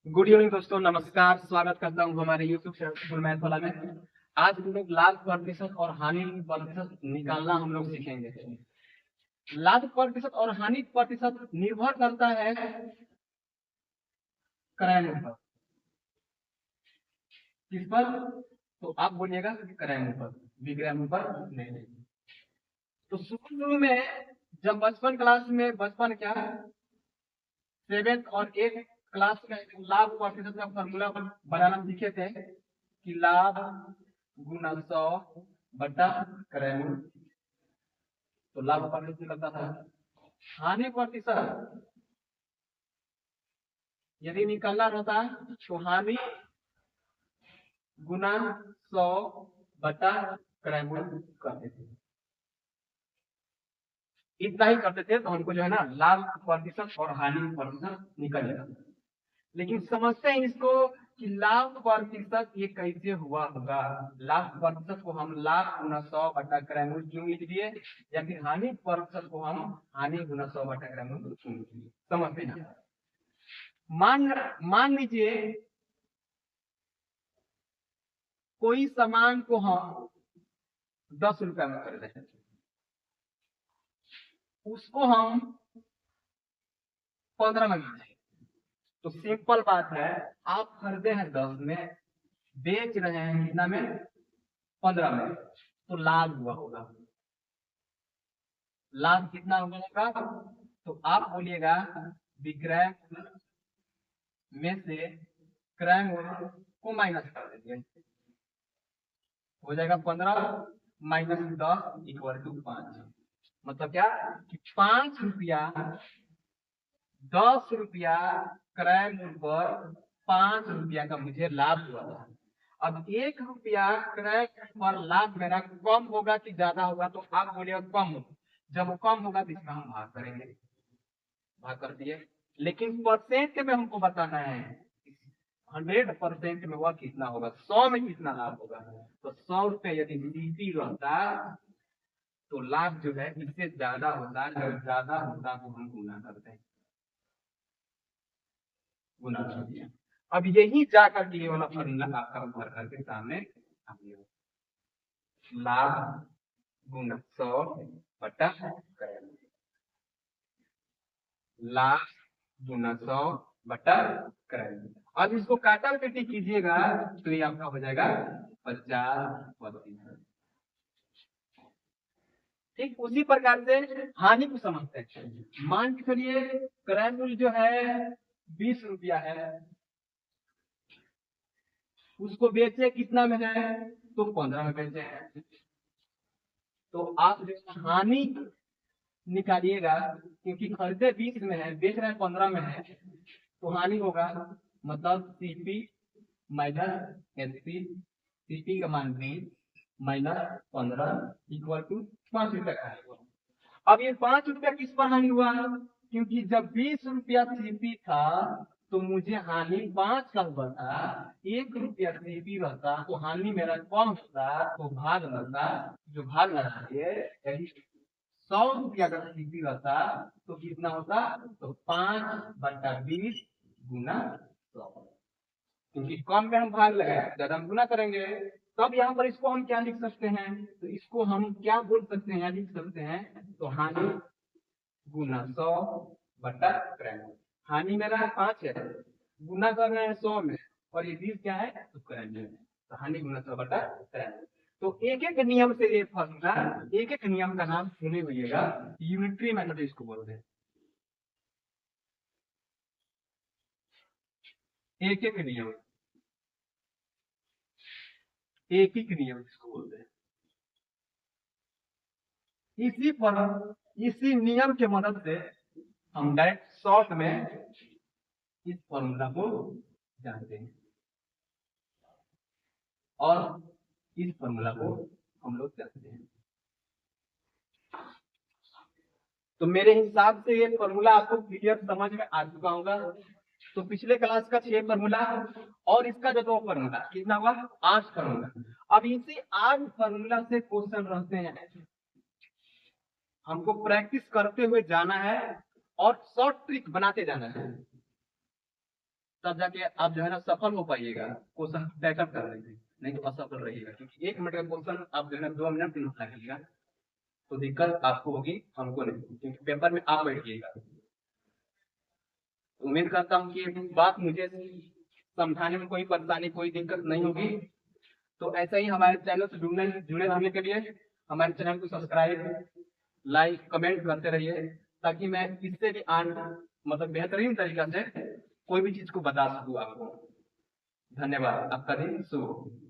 Good evening दोस्तों, नमस्कार। स्वागत करता हूँ हमारे यूट्यूब चैनल मैथ वाला में। आज हम लोग लाभ प्रतिशत और हानि प्रतिशत निकालना हम लोग सीखेंगे। लाभ प्रतिशत और हानि प्रतिशत निर्भर करता है क्रय मूल्य पर। किस पर? तो आप बोलिएगा कि क्रय मूल्य पर, विक्रय मूल्य पर नहीं। तो शुरू में जब बचपन क्या 7th और 8th क्लास में लाभ प्रतिशत का फॉर्मूला बनाना सीखे थे कि लाभ गुना 100 बटा क्रय मूल्य। तो लाभ प्रतिशत लगता था। हानि प्रतिशत यदि निकालना रहता तो हानि गुना 100 बटा क्रय मूल्य करते थे। इतना ही करते थे तो हमको जो है ना लाभ प्रतिशत और हानि प्रतिशत निकल जाता। लेकिन समझते हैं इसको कि लाभ प्रतिशत ये कैसे हुआ होगा। लाभ प्रतिशत को हम लाभ गुना 100 बटा क्रय मूल्य क्यों लिख दिए, या फिर हानि प्रतिशत को हम हानि गुना 100 बटा क्रय मूल्य क्यों लिख दिए, समझते हैं। मान लीजिए कोई सामान को हम 10 रुपया में खरीदे हैं, उसको हम 15 में बेचे। तो सिंपल बात है, आप खरीदे हैं 10 में, बेच रहे हैं कितना में? 15 में। तो लाभ हुआ होगा। लाभ कितना होगा? तो आप बोलिएगा विक्रय में से क्रय मूल्य को माइनस कर दीजिए, हो जाएगा 15 माइनस 10 इक्वल टू 5। मतलब क्या कि 5 रुपया 10 रुपया क्रय मूल्य पर 5 रुपया का मुझे लाभ हुआ था। अब 1 रुपया क्रय पर लाभ मेरा कम होगा कि ज्यादा होगा? तो आप बोलिएगा कम होगा। जब वो कम होगा तो इसका हम भाग करेंगे, भाग कर दिए। लेकिन परसेंट में हमको बताना है 100% में वह कितना होगा, 100 में कितना लाभ होगा। तो 100 रुपये यदि सीपी रहता तो लाभ जो है इससे ज्यादा होता। जब ज्यादा होता तो हम गुना करते हैं, गुना कर दिया। अब यही जाकर के ये वाला फॉर्मूला आपका भर करके सामने आ गया। लाभ गुना 100 बटा क्रय मूल्य, लाभ गुना 100 बटा क्रय मूल्य। अब इसको काटा पेटी कीजिएगा तो ये आपका हो जाएगा 50/32। ठीक उसी प्रकार से हानि को समझते हैं। मान के चलिए क्रय मूल्य जो है 20 रुपया है, उसको बेचे कितना में है? तो 15 में बेचे हैं। तो आप जो हानि निकालिएगा, क्योंकि खरीदे 20 में है, बेच रहे 15 में है, तो हानि होगा मतलब सीपी माइनस एसपी। सीपी का मान 20 माइनस 15 इक्वल टू 5 रुपया का। अब ये 5 रुपया किस पर हानि हुआ? क्योंकि जब 20 रुपया सीपी था तो मुझे हानि 5 का हुआ था। 1 रुपया सीपी रहता तो हानि मेरा कम होता, तो भाग लगता। जो भाग लगा ये यदि 100 रुपया का सीपी रहता तो कितना होता? तो 5/20 गुना 100। क्योंकि कम में हम भाग लगाए, ज्यादा हम गुना करेंगे। तब यहाँ पर इसको हम क्या लिख सकते हैं? तो इसको हम क्या बोल सकते हैं, लिख सकते हैं तो हानि गुना 100 बटा क्रय मूल्य। हानि मेरा 5 है, गुना कर रहे हैं 100 में, और ये 20 क्या है? तो क्रय मूल्य। तो हानि गुना 100 बटा क्रय मूल्य। तो एक एक नियम से ये फॉर्मूला, एक एक नियम का नाम सुने हुईएगा, यूनिटरी मेथड इसको बोलते हैं। एक एक नियम, एक एक नियम इसको बोलते हैं। इसी नियम के मदद से हम डायरेक्ट शॉर्ट में इस फॉर्मूला को जानते हैं और इस फॉर्मूला को हम लोग जानते हैं। तो मेरे हिसाब से ये फॉर्मूला आपको क्लियर समझ में आ चुका होगा। तो पिछले क्लास का 6 फॉर्मूला और इसका जो 2 फॉर्मूला, कितना हुआ? 8 फॉर्मूला। अब इसी 8 फॉर्मूला से क्वेश्चन रहते हैं, हमको प्रैक्टिस करते हुए जाना है और शॉर्ट ट्रिक बनाते जाना है। तब जाके आप जो है ना सफल हो पाइएगा क्वेश्चन पैटर्न कर रहे हैं, नहीं तो असफल रहिएगा। क्योंकि 1 मिनट का क्वेश्चन आप जो है ना 2 मिनट में लिखिएगा तो दिक्कत आपको होगी, हमको नहीं, क्योंकि पेपर में आप बैठिएगा। उम्मीद करता हूँ कि ये बात मुझे समझाने में कोई परेशानी कोई दिक्कत नहीं होगी। तो ऐसे ही हमारे चैनल से जुड़े रहने के लिए हमारे चैनल को सब्सक्राइब लाइक कमेंट करते रहिए, ताकि मैं इससे भी मतलब बेहतरीन तरीका से कोई भी चीज को बता सकूँ आपको। धन्यवाद, आपका दिन शुभ हो।